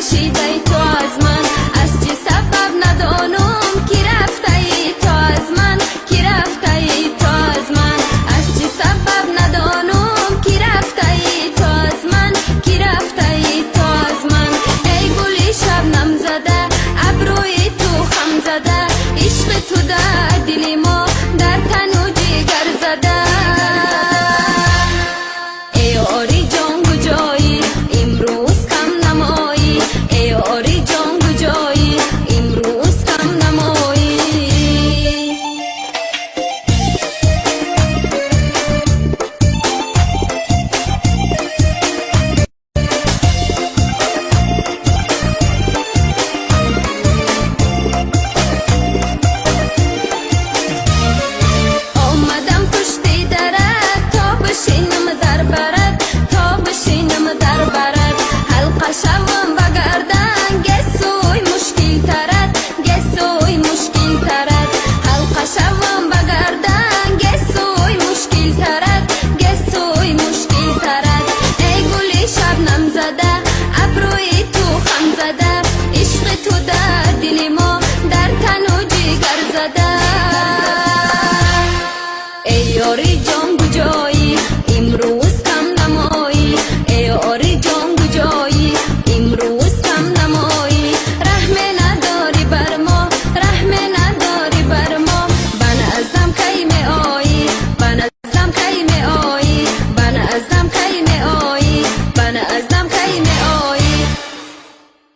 کشیده تو از من، از چه سبب ندانم که رفته ای تو از من، که رفته ای تو از من، از چه سبب ندانم که رفته ای تو از من، که رفته ای تو از من. ای گل شبنم زده ابروی تو خم زده، عشق تو در دل ما در تن و جگر زده. ای آری جان کجایی امروز کم نمایی، ای آری جان کجایی امروز کم نمایی. آمدم پشت درت تا بشینم در برت، تا بشینم در برت، حلقه شوم بگردن گسوی مشکل ترت، گسوی مشکل ترت، حلقه شوم بگردن گسوی مشکل ترت، گسوی مشکل ترت. ای گل شبنم زده ابروی تو خم زده، عشق تو در دل ما